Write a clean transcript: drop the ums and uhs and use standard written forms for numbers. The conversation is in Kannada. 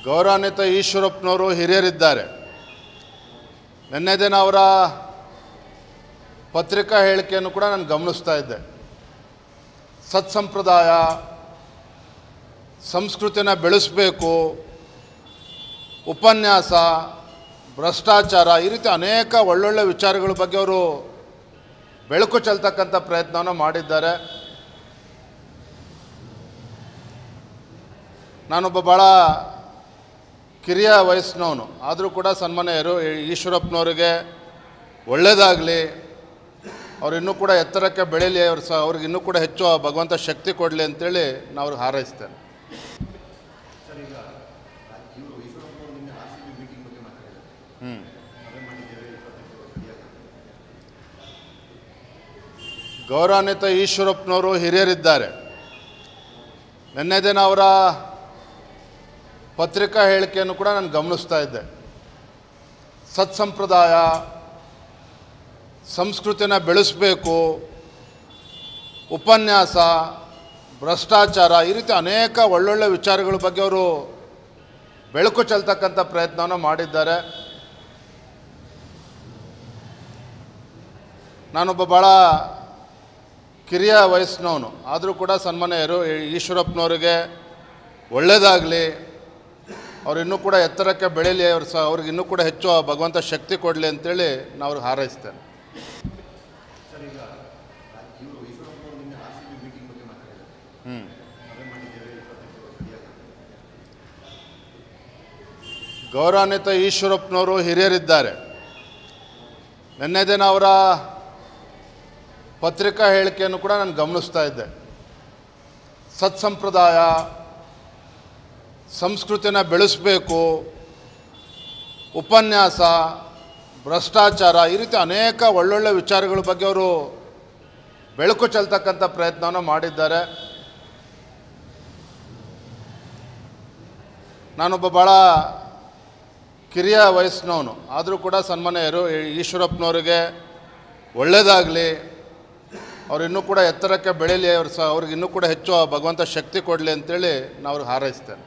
ಗೌರವಾನ್ವಿತ ಈಶ್ವರಪ್ಪನವರು ಹಿರಿಯರಿದ್ದಾರೆ. ನಿನ್ನೆ ದಿನ ಅವರ ಪತ್ರಿಕಾ ಹೇಳಿಕೆಯನ್ನು ಕೂಡ ನಾನು ಗಮನಿಸ್ತಾ ಇದ್ದೆ. ಸತ್ಸಂಪ್ರದಾಯ ಸಂಸ್ಕೃತಿನ ಬೆಳೆಸಬೇಕು, ಉಪನ್ಯಾಸ, ಭ್ರಷ್ಟಾಚಾರ, ಈ ರೀತಿ ಅನೇಕ ಒಳ್ಳೊಳ್ಳೆ ವಿಚಾರಗಳ ಬಗ್ಗೆ ಅವರು ಬೆಳಕು ಚೆಲ್ತಕ್ಕಂಥ ಪ್ರಯತ್ನವನ್ನು ಮಾಡಿದ್ದಾರೆ. ನಾನೊಬ್ಬ ಭಾಳ ಕಿರಿಯ ವಯಸ್ಸಿನವನು, ಆದರೂ ಕೂಡ ಸನ್ಮಾನ್ಯ ಈಶ್ವರಪ್ಪನವರಿಗೆ ಒಳ್ಳೆಯದಾಗಲಿ, ಅವ್ರು ಇನ್ನೂ ಕೂಡ ಎತ್ತರಕ್ಕೆ ಬೆಳೀಲಿ, ಅವ್ರಿಗೆ ಇನ್ನೂ ಕೂಡ ಹೆಚ್ಚು ಭಗವಂತ ಶಕ್ತಿ ಕೊಡಲಿ ಅಂತೇಳಿ ನಾನು ಅವ್ರಿಗೆ ಹಾರೈಸ್ತೇನೆ. ಗೌರವಾನ್ವಿತ ಈಶ್ವರಪ್ಪನವರು ಹಿರಿಯರಿದ್ದಾರೆ. ನಿನ್ನೆ ದಿನ ಅವರ ಪತ್ರಿಕಾ ಹೇಳಿಕೆಯನ್ನು ಕೂಡ ನಾನು ಗಮನಿಸ್ತಾ ಇದ್ದೆ. ಸತ್ಸಂಪ್ರದಾಯ ಸಂಸ್ಕೃತಿನ ಬೆಳೆಸಬೇಕು, ಉಪನ್ಯಾಸ, ಭ್ರಷ್ಟಾಚಾರ, ಈ ರೀತಿ ಅನೇಕ ಒಳ್ಳೊಳ್ಳೆ ವಿಚಾರಗಳ ಬಗ್ಗೆ ಅವರು ಬೆಳಕು ಚೆಲ್ತಕ್ಕಂಥ ಪ್ರಯತ್ನವನ್ನು ಮಾಡಿದ್ದಾರೆ. ನಾನೊಬ್ಬ ಭಾಳ ಕಿರಿಯ ವಯಸ್ಸಿನವನು, ಆದರೂ ಕೂಡ ಸನ್ಮಾನ್ಯ ಈಶ್ವರಪ್ಪನವರಿಗೆ ಒಳ್ಳೆಯದಾಗಲಿ, ಅವ್ರು ಇನ್ನೂ ಕೂಡ ಎತ್ತರಕ್ಕೆ ಬೆಳೀಲಿ, ಅವ್ರಿಗೆ ಇನ್ನೂ ಕೂಡ ಹೆಚ್ಚು ಭಗವಂತ ಶಕ್ತಿ ಕೊಡಲಿ ಅಂತೇಳಿ ನಾನು ಅವ್ರಿಗೆ ಹಾರೈಸ್ತೇನೆ. ಗೌರವಾನ್ವಿತ ಈಶ್ವರಪ್ಪನವರು ಹಿರಿಯರಿದ್ದಾರೆ. ನಿನ್ನೆ ದಿನ ಅವರ ಪತ್ರಿಕಾ ಹೇಳಿಕೆಯನ್ನು ಕೂಡ ನಾನು ಗಮನಿಸ್ತಾ ಇದ್ದೆ. ಸತ್ಸಂಪ್ರದಾಯ ಸಂಸ್ಕೃತಿನ ಬೆಳೆಸಬೇಕು, ಉಪನ್ಯಾಸ, ಭ್ರಷ್ಟಾಚಾರ, ಈ ರೀತಿ ಅನೇಕ ಒಳ್ಳೊಳ್ಳೆ ವಿಚಾರಗಳ ಬಗ್ಗೆ ಅವರು ಬೆಳಕು ಚೆಲ್ತಕ್ಕಂಥ ಪ್ರಯತ್ನವನ್ನು ಮಾಡಿದ್ದಾರೆ. ನಾನೊಬ್ಬ ಭಾಳ ಕಿರಿಯ ವಯಸ್ಸಿನವನು, ಆದರೂ ಕೂಡ ಸನ್ಮಾನ್ಯ ಈಶ್ವರಪ್ಪನವರಿಗೆ ಒಳ್ಳೆಯದಾಗಲಿ, ಅವ್ರು ಇನ್ನೂ ಕೂಡ ಎತ್ತರಕ್ಕೆ ಬೆಳೀಲಿ, ಅವ್ರಿಗೆ ಇನ್ನೂ ಕೂಡ ಹೆಚ್ಚು ಭಗವಂತ ಶಕ್ತಿ ಕೊಡಲಿ ಅಂತೇಳಿ ನಾನು ಅವ್ರಿಗೆ ಹಾರೈಸ್ತೇನೆ.